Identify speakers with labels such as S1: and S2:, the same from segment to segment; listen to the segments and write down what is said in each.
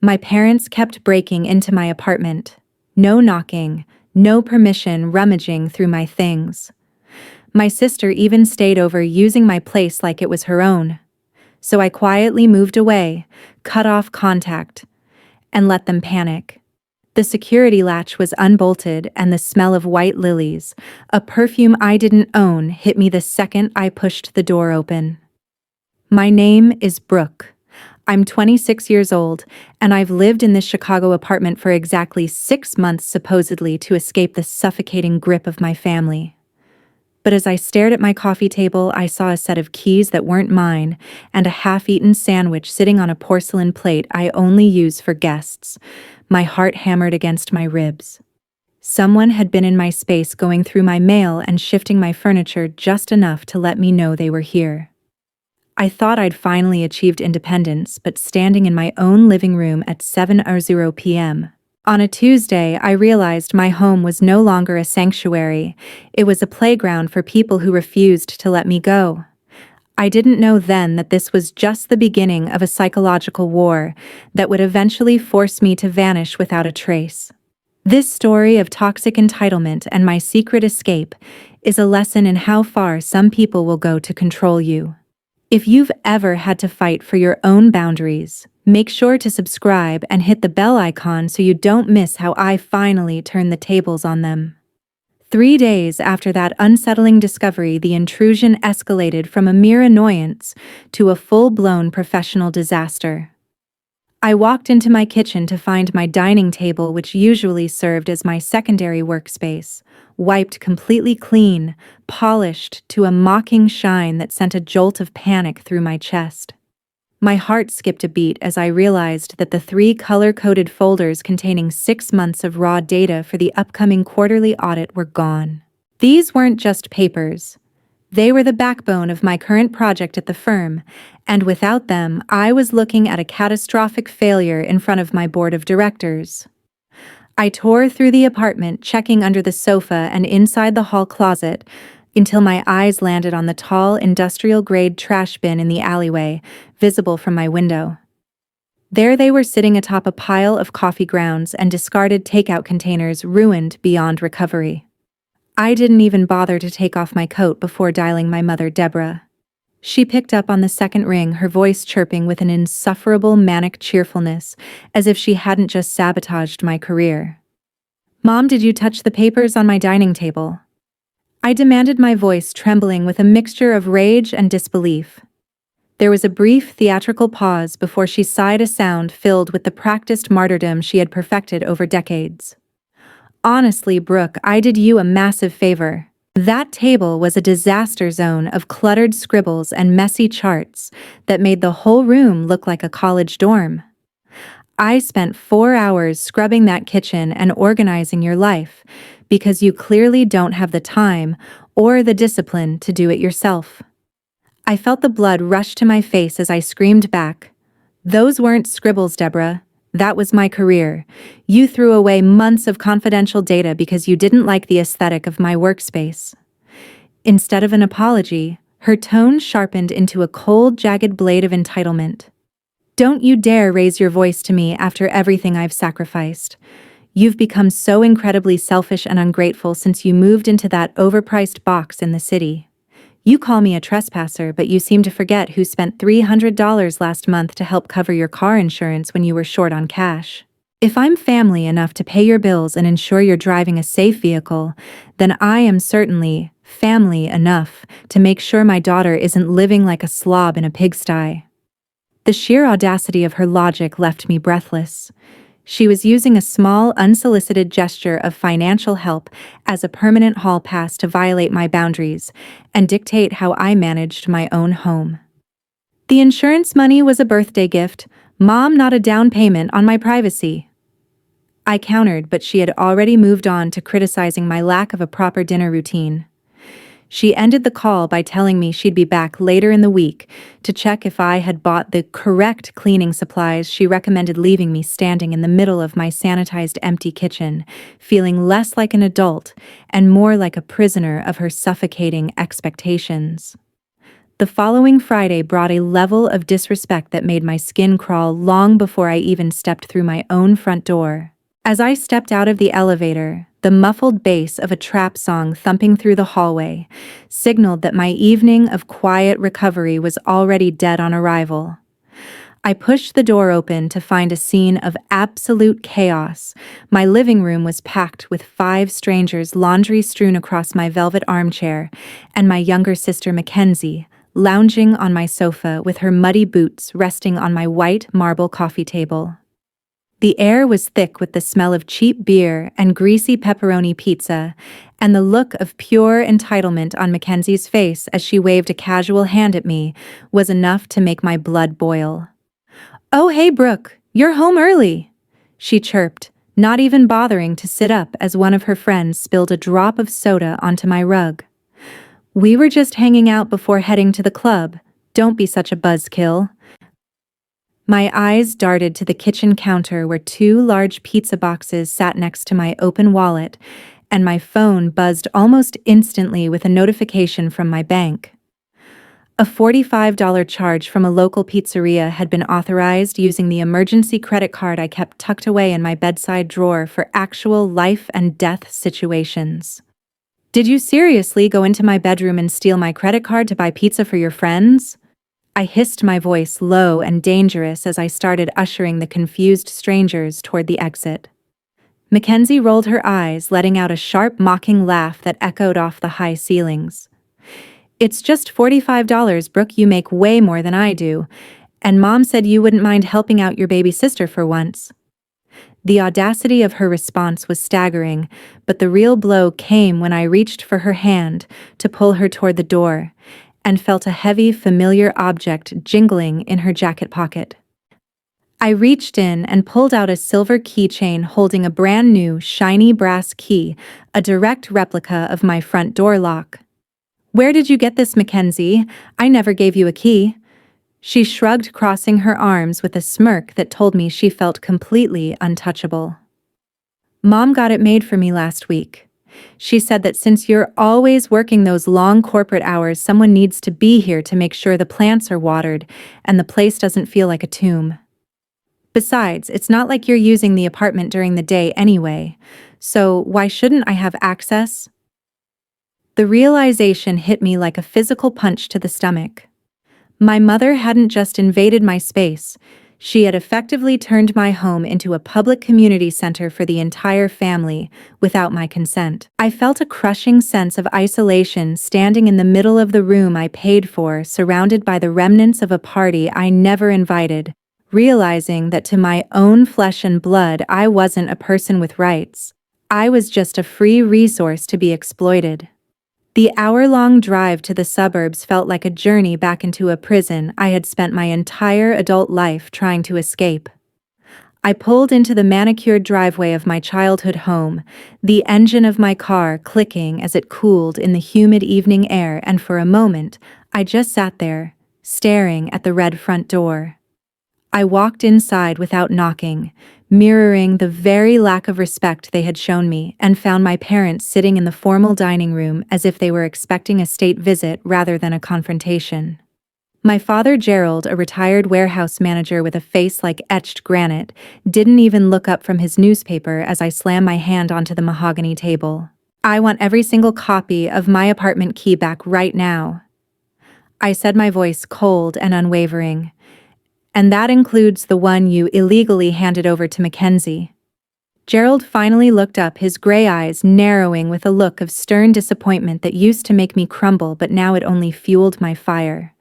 S1: My parents kept breaking into my apartment. No knocking, no permission rummaging through my things. My sister even stayed over using my place like it was her own. So I quietly moved away, cut off contact, and let them panic. The security latch was unbolted and the smell of white lilies, a perfume I didn't own, hit me the second I pushed the door open. My name is Brooke. I'm 26 years old, and I've lived in this Chicago apartment for exactly 6 months supposedly to escape the suffocating grip of my family. But as I stared at my coffee table, I saw a set of keys that weren't mine and a half-eaten sandwich sitting on a porcelain plate I only use for guests. My heart hammered against my ribs. Someone had been in my space going through my mail and shifting my furniture just enough to let me know they were here. I thought I'd finally achieved independence, but standing in my own living room at 7:00 p.m. on a Tuesday, I realized my home was no longer a sanctuary. It was a playground for people who refused to let me go. I didn't know then that this was just the beginning of a psychological war that would eventually force me to vanish without a trace. This story of toxic entitlement and my secret escape is a lesson in how far some people will go to control you. If you've ever had to fight for your own boundaries, make sure to subscribe and hit the bell icon so you don't miss how I finally turn the tables on them. 3 days after that unsettling discovery, the intrusion escalated from a mere annoyance to a full-blown professional disaster. I walked into my kitchen to find my dining table, which usually served as my secondary workspace, wiped completely clean, polished to a mocking shine that sent a jolt of panic through my chest. My heart skipped a beat as I realized that the 3 color-coded folders containing 6 months of raw data for the upcoming quarterly audit were gone. These weren't just papers. They were the backbone of my current project at the firm, and without them, I was looking at a catastrophic failure in front of my board of directors. I tore through the apartment, checking under the sofa and inside the hall closet, until my eyes landed on the tall, industrial-grade trash bin in the alleyway, visible from my window. There they were sitting atop a pile of coffee grounds and discarded takeout containers ruined beyond recovery. I didn't even bother to take off my coat before dialing my mother, Deborah. She picked up on the second ring, her voice chirping with an insufferable manic cheerfulness, as if she hadn't just sabotaged my career. "Mom, did you touch the papers on my dining table?" I demanded, my voice trembling with a mixture of rage and disbelief. There was a brief theatrical pause before she sighed, a sound filled with the practiced martyrdom she had perfected over decades. "Honestly, Brooke, I did you a massive favor. That table was a disaster zone of cluttered scribbles and messy charts that made the whole room look like a college dorm. I spent 4 hours scrubbing that kitchen and organizing your life because you clearly don't have the time or the discipline to do it yourself." I felt the blood rush to my face as I screamed back, "Those weren't scribbles, Deborah. That was my career. You threw away months of confidential data because you didn't like the aesthetic of my workspace." Instead of an apology, her tone sharpened into a cold, jagged blade of entitlement. "Don't you dare raise your voice to me after everything I've sacrificed. You've become so incredibly selfish and ungrateful since you moved into that overpriced box in the city. You call me a trespasser, but you seem to forget who spent $300 last month to help cover your car insurance when you were short on cash. If I'm family enough to pay your bills and ensure you're driving a safe vehicle, then I am certainly family enough to make sure my daughter isn't living like a slob in a pigsty." The sheer audacity of her logic left me breathless. She was using a small, unsolicited gesture of financial help as a permanent hall pass to violate my boundaries and dictate how I managed my own home. "The insurance money was a birthday gift, Mom, not a down payment on my privacy." I countered, but she had already moved on to criticizing my lack of a proper dinner routine. She ended the call by telling me she'd be back later in the week to check if I had bought the correct cleaning supplies. She recommended leaving me standing in the middle of my sanitized empty kitchen, feeling less like an adult and more like a prisoner of her suffocating expectations. The following Friday brought a level of disrespect that made my skin crawl long before I even stepped through my own front door. As I stepped out of the elevator, the muffled bass of a trap song thumping through the hallway signaled that my evening of quiet recovery was already dead on arrival. I pushed the door open to find a scene of absolute chaos. My living room was packed with 5 strangers, laundry strewn across my velvet armchair, and my younger sister Mackenzie, lounging on my sofa with her muddy boots resting on my white marble coffee table. The air was thick with the smell of cheap beer and greasy pepperoni pizza, and the look of pure entitlement on Mackenzie's face as she waved a casual hand at me was enough to make my blood boil. "Oh, hey, Brooke, you're home early," she chirped, not even bothering to sit up as one of her friends spilled a drop of soda onto my rug. "We were just hanging out before heading to the club. Don't be such a buzzkill." My eyes darted to the kitchen counter where 2 large pizza boxes sat next to my open wallet, and my phone buzzed almost instantly with a notification from my bank. A $45 charge from a local pizzeria had been authorized using the emergency credit card I kept tucked away in my bedside drawer for actual life and death situations. "Did you seriously go into my bedroom and steal my credit card to buy pizza for your friends?" I hissed, my voice low and dangerous as I started ushering the confused strangers toward the exit. Mackenzie rolled her eyes, letting out a sharp, mocking laugh that echoed off the high ceilings. "It's just $45, Brooke. You make way more than I do. And Mom said you wouldn't mind helping out your baby sister for once." The audacity of her response was staggering, but the real blow came when I reached for her hand to pull her toward the door, and felt a heavy, familiar object jingling in her jacket pocket. I reached in and pulled out a silver keychain holding a brand new, shiny brass key, a direct replica of my front door lock. "Where did you get this, Mackenzie? I never gave you a key." She shrugged, crossing her arms with a smirk that told me she felt completely untouchable. "Mom got it made for me last week. She said that since you're always working those long corporate hours, someone needs to be here to make sure the plants are watered and the place doesn't feel like a tomb. Besides, it's not like you're using the apartment during the day anyway, so why shouldn't I have access?" The realization hit me like a physical punch to the stomach. My mother hadn't just invaded my space, she had effectively turned my home into a public community center for the entire family, without my consent. I felt a crushing sense of isolation standing in the middle of the room I paid for, surrounded by the remnants of a party I never invited, realizing that to my own flesh and blood I wasn't a person with rights. I was just a free resource to be exploited. The hour-long drive to the suburbs felt like a journey back into a prison I had spent my entire adult life trying to escape. I pulled into the manicured driveway of my childhood home, the engine of my car clicking as it cooled in the humid evening air, and for a moment, I just sat there, staring at the red front door. I walked inside without knocking, mirroring the very lack of respect they had shown me, and found my parents sitting in the formal dining room as if they were expecting a state visit rather than a confrontation. My father, Gerald, a retired warehouse manager with a face like etched granite, didn't even look up from his newspaper as I slammed my hand onto the mahogany table. "I want every single copy of my apartment key back right now," I said, my voice cold and unwavering. "And that includes the one you illegally handed over to Mackenzie." Gerald finally looked up, his gray eyes narrowing with a look of stern disappointment that used to make me crumble, but now it only fueled my fire.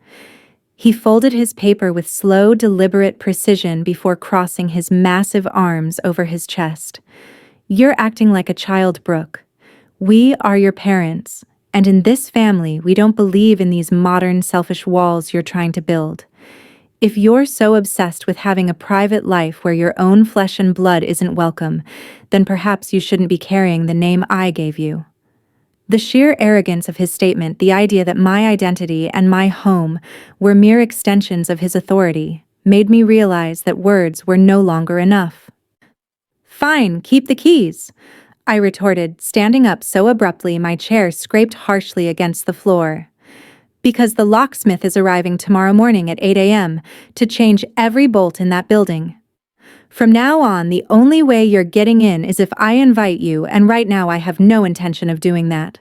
S1: He folded his paper with slow, deliberate precision before crossing his massive arms over his chest. "You're acting like a child, Brooke. We are your parents, and in this family we don't believe in these modern, selfish walls you're trying to build. If you're so obsessed with having a private life where your own flesh and blood isn't welcome, then perhaps you shouldn't be carrying the name I gave you." The sheer arrogance of his statement, the idea that my identity and my home were mere extensions of his authority, made me realize that words were no longer enough. "Fine, keep the keys," I retorted, standing up so abruptly my chair scraped harshly against the floor. Because the locksmith is arriving tomorrow morning at 8 a.m. to change every bolt in that building. From now on, the only way you're getting in is if I invite you, and right now I have no intention of doing that."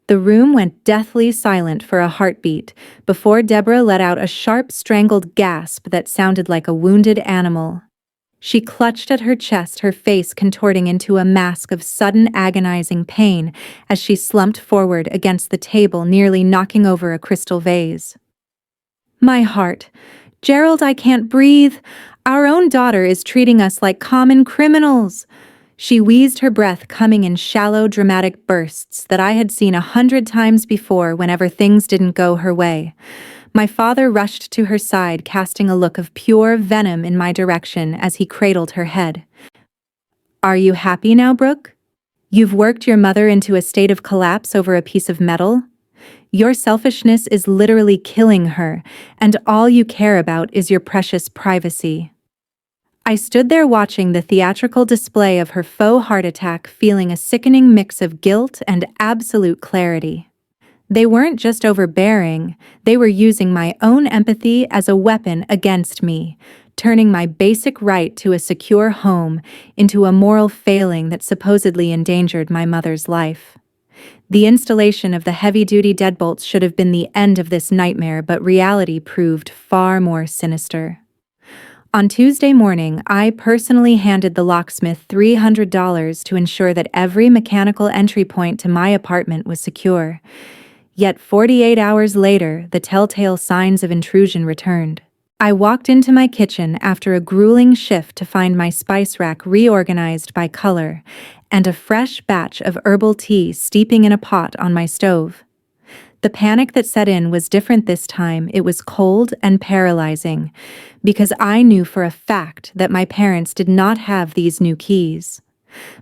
S1: The room went deathly silent for a heartbeat before Deborah let out a sharp, strangled gasp that sounded like a wounded animal. She clutched at her chest, her face contorting into a mask of sudden agonizing pain as she slumped forward against the table, nearly knocking over a crystal vase. "My heart. Gerald, I can't breathe. Our own daughter is treating us like common criminals." She wheezed, her breath coming in shallow, dramatic bursts that I had seen 100 times before whenever things didn't go her way. My father rushed to her side, casting a look of pure venom in my direction as he cradled her head. "Are you happy now, Brooke? You've worked your mother into a state of collapse over a piece of metal? Your selfishness is literally killing her, and all you care about is your precious privacy." I stood there watching the theatrical display of her faux heart attack, feeling a sickening mix of guilt and absolute clarity. They weren't just overbearing, they were using my own empathy as a weapon against me, turning my basic right to a secure home into a moral failing that supposedly endangered my mother's life. The installation of the heavy-duty deadbolts should have been the end of this nightmare, but reality proved far more sinister. On Tuesday morning, I personally handed the locksmith $300 to ensure that every mechanical entry point to my apartment was secure. Yet 48 hours later, the telltale signs of intrusion returned. I walked into my kitchen after a grueling shift to find my spice rack reorganized by color and a fresh batch of herbal tea steeping in a pot on my stove. The panic that set in was different this time. It was cold and paralyzing, because I knew for a fact that my parents did not have these new keys.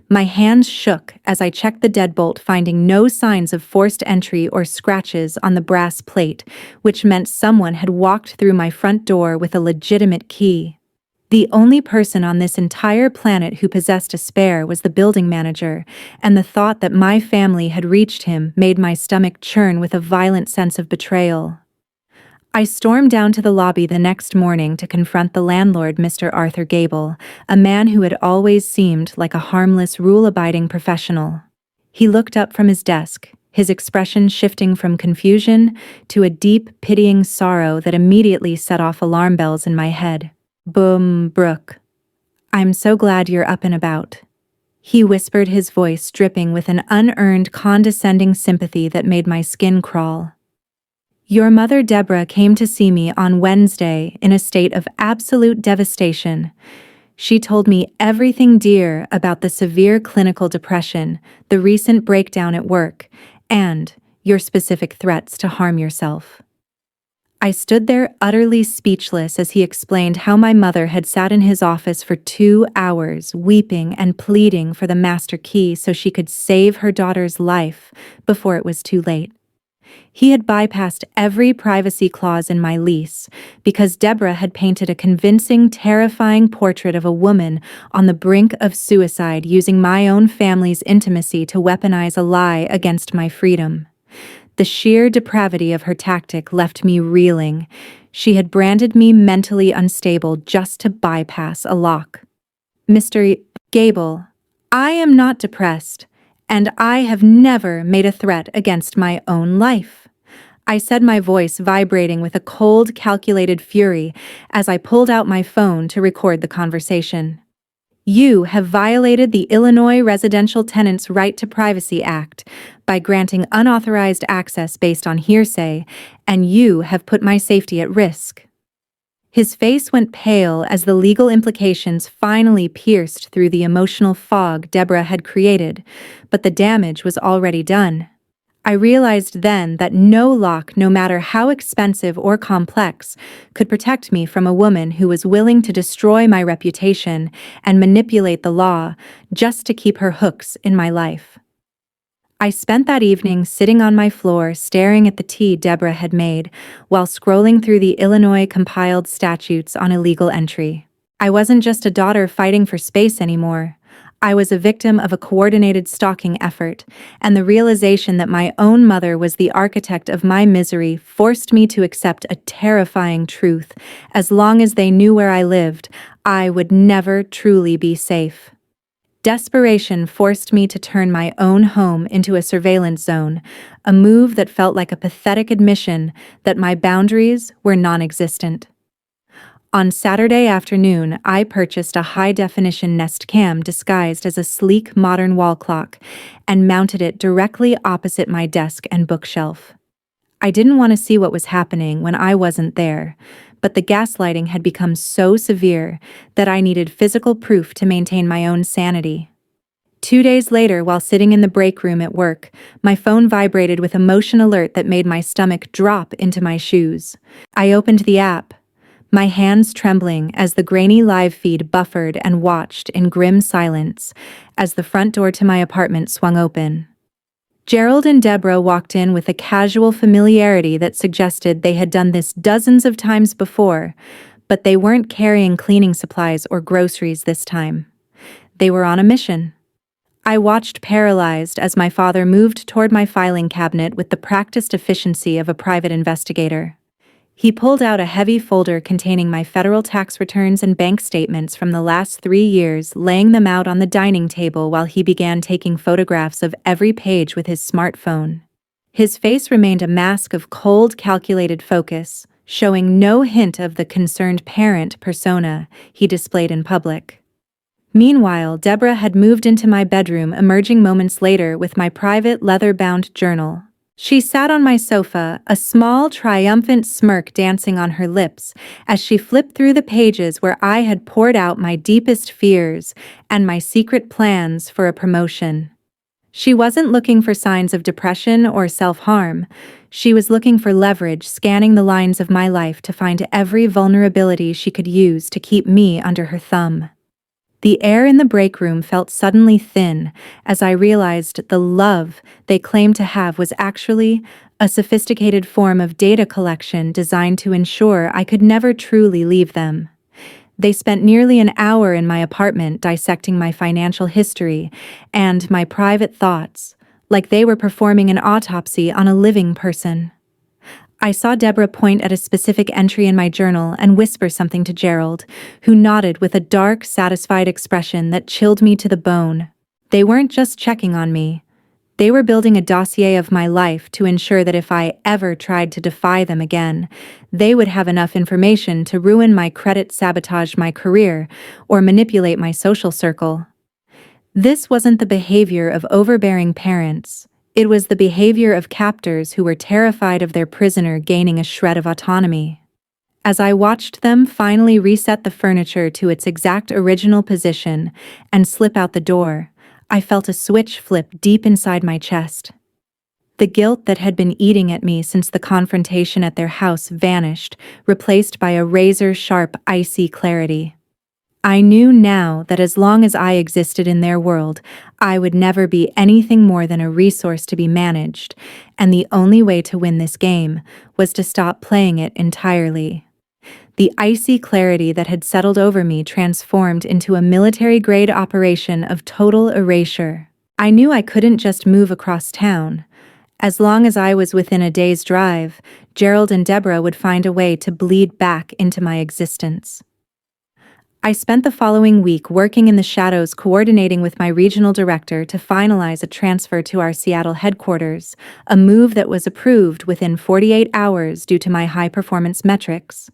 S1: My hands shook as I checked the deadbolt, finding no signs of forced entry or scratches on the brass plate, which meant someone had walked through my front door with a legitimate key. The only person on this entire planet who possessed a spare was the building manager, and the thought that my family had reached him made my stomach churn with a violent sense of betrayal. I stormed down to the lobby the next morning to confront the landlord, Mr. Arthur Gable, a man who had always seemed like a harmless, rule-abiding professional. He looked up from his desk, his expression shifting from confusion to a deep, pitying sorrow that immediately set off alarm bells in my head. "Boom, Brooke. I'm so glad you're up and about," he whispered, his voice dripping with an unearned, condescending sympathy that made my skin crawl. "Your mother, Deborah, came to see me on Wednesday in a state of absolute devastation. She told me everything, dear, about the severe clinical depression, the recent breakdown at work, and your specific threats to harm yourself." I stood there utterly speechless as he explained how my mother had sat in his office for 2 hours, weeping and pleading for the master key so she could save her daughter's life before it was too late. He had bypassed every privacy clause in my lease because Deborah had painted a convincing, terrifying portrait of a woman on the brink of suicide, using my own family's intimacy to weaponize a lie against my freedom. The sheer depravity of her tactic left me reeling. She had branded me mentally unstable just to bypass a lock. "Mr. Gable, I am not depressed, and I have never made a threat against my own life," I said, my voice vibrating with a cold, calculated fury as I pulled out my phone to record the conversation. "You have violated the Illinois Residential Tenants' Right to Privacy Act by granting unauthorized access based on hearsay, and you have put my safety at risk." His face went pale as the legal implications finally pierced through the emotional fog Deborah had created, but the damage was already done. I realized then that no lock, no matter how expensive or complex, could protect me from a woman who was willing to destroy my reputation and manipulate the law just to keep her hooks in my life. I spent that evening sitting on my floor staring at the tea Deborah had made while scrolling through the Illinois compiled statutes on illegal entry. I wasn't just a daughter fighting for space anymore. I was a victim of a coordinated stalking effort, and the realization that my own mother was the architect of my misery forced me to accept a terrifying truth. As long as they knew where I lived, I would never truly be safe. Desperation forced me to turn my own home into a surveillance zone, a move that felt like a pathetic admission that my boundaries were non-existent. On Saturday afternoon, I purchased a high-definition Nest Cam disguised as a sleek modern wall clock and mounted it directly opposite my desk and bookshelf. I didn't want to see what was happening when I wasn't there, but the gaslighting had become so severe that I needed physical proof to maintain my own sanity. 2 days later, while sitting in the break room at work, my phone vibrated with a motion alert that made my stomach drop into my shoes. I opened the app, my hands trembling as the grainy live feed buffered and watched in grim silence as the front door to my apartment swung open. Gerald and Deborah walked in with a casual familiarity that suggested they had done this dozens of times before, but they weren't carrying cleaning supplies or groceries this time. They were on a mission. I watched paralyzed as my father moved toward my filing cabinet with the practiced efficiency of a private investigator. He pulled out a heavy folder containing my federal tax returns and bank statements from the last 3 years, laying them out on the dining table while he began taking photographs of every page with his smartphone. His face remained a mask of cold, calculated focus, showing no hint of the concerned parent persona he displayed in public. Meanwhile, Deborah had moved into my bedroom, emerging moments later with my private leather-bound journal. She sat on my sofa, a small, triumphant smirk dancing on her lips as she flipped through the pages where I had poured out my deepest fears and my secret plans for a promotion. She wasn't looking for signs of depression or self-harm. She was looking for leverage, scanning the lines of my life to find every vulnerability she could use to keep me under her thumb. The air in the break room felt suddenly thin as I realized the love they claimed to have was actually a sophisticated form of data collection designed to ensure I could never truly leave them. They spent nearly an hour in my apartment dissecting my financial history and my private thoughts, like they were performing an autopsy on a living person. I saw Deborah point at a specific entry in my journal and whisper something to Gerald, who nodded with a dark, satisfied expression that chilled me to the bone. They weren't just checking on me. They were building a dossier of my life to ensure that if I ever tried to defy them again, they would have enough information to ruin my credit, sabotage my career, or manipulate my social circle. This wasn't the behavior of overbearing parents. It was the behavior of captors who were terrified of their prisoner gaining a shred of autonomy. As I watched them finally reset the furniture to its exact original position and slip out the door, I felt a switch flip deep inside my chest. The guilt that had been eating at me since the confrontation at their house vanished, replaced by a razor-sharp, icy clarity. I knew now that as long as I existed in their world, I would never be anything more than a resource to be managed, and the only way to win this game was to stop playing it entirely. The icy clarity that had settled over me transformed into a military-grade operation of total erasure. I knew I couldn't just move across town. As long as I was within a day's drive, Gerald and Deborah would find a way to bleed back into my existence. I spent the following week working in the shadows, coordinating with my regional director to finalize a transfer to our Seattle headquarters, a move that was approved within 48 hours due to my high-performance metrics.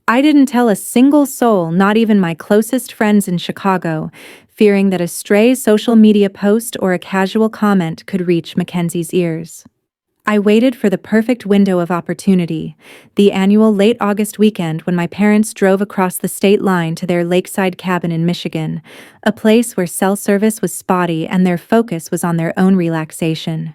S1: I didn't tell a single soul, not even my closest friends in Chicago, fearing that a stray social media post or a casual comment could reach Mackenzie's ears. I waited for the perfect window of opportunity, the annual late August weekend when my parents drove across the state line to their lakeside cabin in Michigan, a place where cell service was spotty and their focus was on their own relaxation.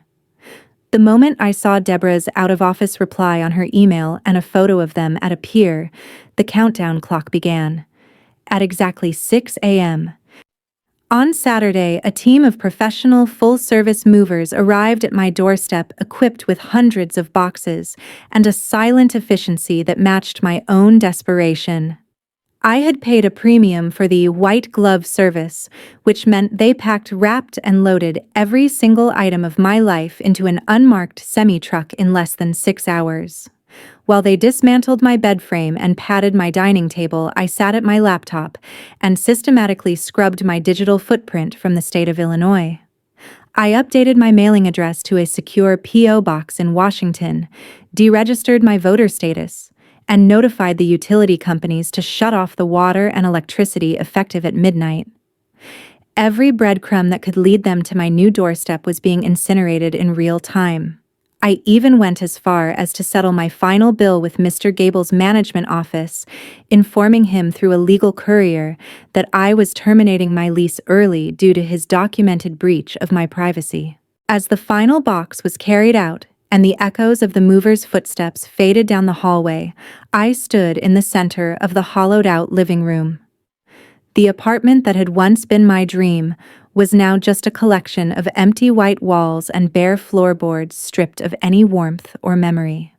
S1: The moment I saw Deborah's out-of-office reply on her email and a photo of them at a pier, the countdown clock began. At exactly 6 a.m., on Saturday, a team of professional full-service movers arrived at my doorstep equipped with hundreds of boxes and a silent efficiency that matched my own desperation. I had paid a premium for the white glove service, which meant they packed, wrapped, and loaded every single item of my life into an unmarked semi-truck in less than 6 hours. While they dismantled my bed frame and padded my dining table, I sat at my laptop and systematically scrubbed my digital footprint from the state of Illinois. I updated my mailing address to a secure P.O. box in Washington, deregistered my voter status, and notified the utility companies to shut off the water and electricity effective at midnight. Every breadcrumb that could lead them to my new doorstep was being incinerated in real time. I even went as far as to settle my final bill with Mr. Gable's management office, informing him through a legal courier that I was terminating my lease early due to his documented breach of my privacy. As the final box was carried out and the echoes of the mover's footsteps faded down the hallway, I stood in the center of the hollowed-out living room. The apartment that had once been my dream was now just a collection of empty white walls and bare floorboards stripped of any warmth or memory.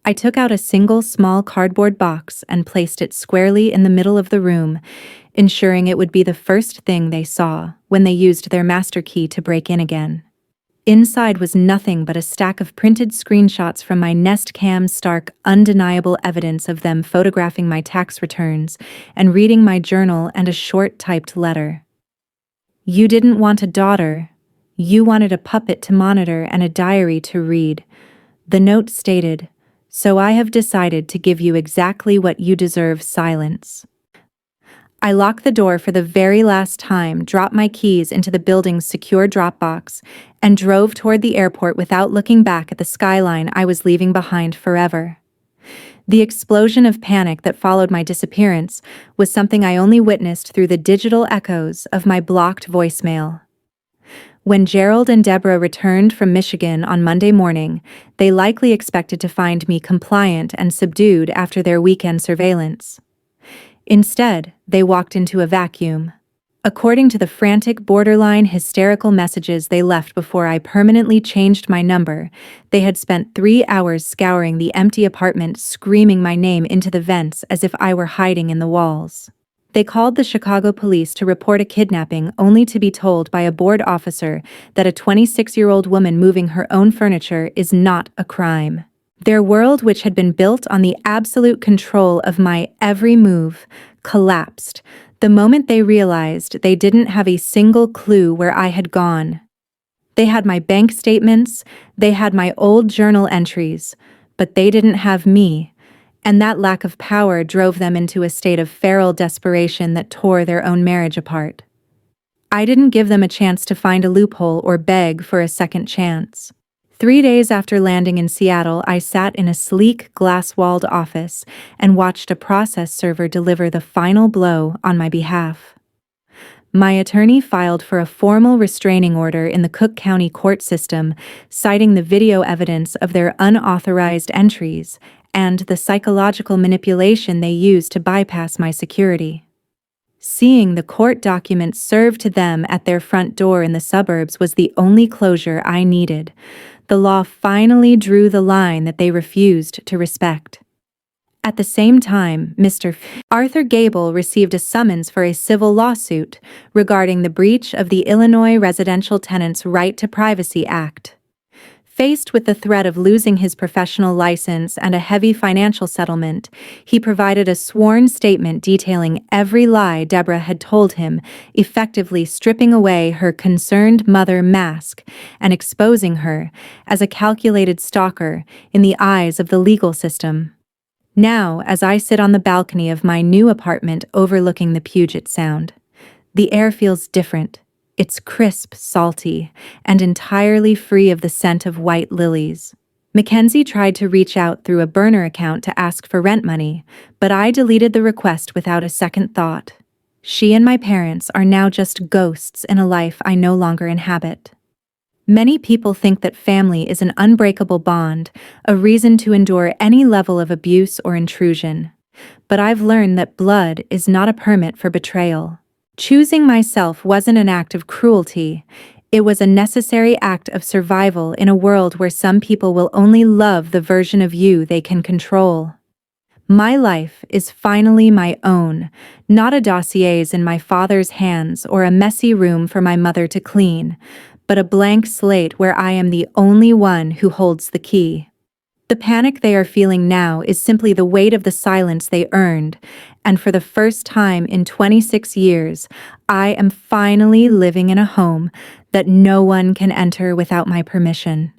S1: I took out a single small cardboard box and placed it squarely in the middle of the room, ensuring it would be the first thing they saw when they used their master key to break in again. Inside was nothing but a stack of printed screenshots from my Nest Cam, stark, undeniable evidence of them photographing my tax returns and reading my journal, and a short typed letter. "You didn't want a daughter. You wanted a puppet to monitor and a diary to read." The note stated, "So I have decided to give you exactly what you deserve: silence." I locked the door for the very last time, dropped my keys into the building's secure drop box, and drove toward the airport without looking back at the skyline I was leaving behind forever. The explosion of panic that followed my disappearance was something I only witnessed through the digital echoes of my blocked voicemail. When Gerald and Deborah returned from Michigan on Monday morning, they likely expected to find me compliant and subdued after their weekend surveillance. Instead, they walked into a vacuum. According to the frantic, borderline hysterical messages they left before I permanently changed my number, they had spent 3 hours scouring the empty apartment, screaming my name into the vents as if I were hiding in the walls. They called the Chicago police to report a kidnapping, only to be told by a board officer that a 26-year-old woman moving her own furniture is not a crime. Their world, which had been built on the absolute control of my every move, collapsed the moment they realized they didn't have a single clue where I had gone. They had my bank statements, they had my old journal entries, but they didn't have me, and that lack of power drove them into a state of feral desperation that tore their own marriage apart. I didn't give them a chance to find a loophole or beg for a second chance. 3 days after landing in Seattle, I sat in a sleek, glass-walled office and watched a process server deliver the final blow on my behalf. My attorney filed for a formal restraining order in the Cook County court system, citing the video evidence of their unauthorized entries and the psychological manipulation they used to bypass my security. Seeing the court documents served to them at their front door in the suburbs was the only closure I needed. The law finally drew the line that they refused to respect. At the same time, Mr. Arthur Gable received a summons for a civil lawsuit regarding the breach of the Illinois Residential Tenants' Right to Privacy Act. Faced with the threat of losing his professional license and a heavy financial settlement, he provided a sworn statement detailing every lie Deborah had told him, effectively stripping away her concerned mother mask and exposing her as a calculated stalker in the eyes of the legal system. Now, as I sit on the balcony of my new apartment overlooking the Puget Sound, the air feels different. It's crisp, salty, and entirely free of the scent of white lilies. Mackenzie tried to reach out through a burner account to ask for rent money, but I deleted the request without a second thought. She and my parents are now just ghosts in a life I no longer inhabit. Many people think that family is an unbreakable bond, a reason to endure any level of abuse or intrusion. But I've learned that blood is not a permit for betrayal. Choosing myself wasn't an act of cruelty. It was a necessary act of survival in a world where some people will only love the version of you they can control. My life is finally my own, not a dossier's in my father's hands or a messy room for my mother to clean, but a blank slate where I am the only one who holds the key. The panic they are feeling now is simply the weight of the silence they earned, and for the first time in 26 years, I am finally living in a home that no one can enter without my permission.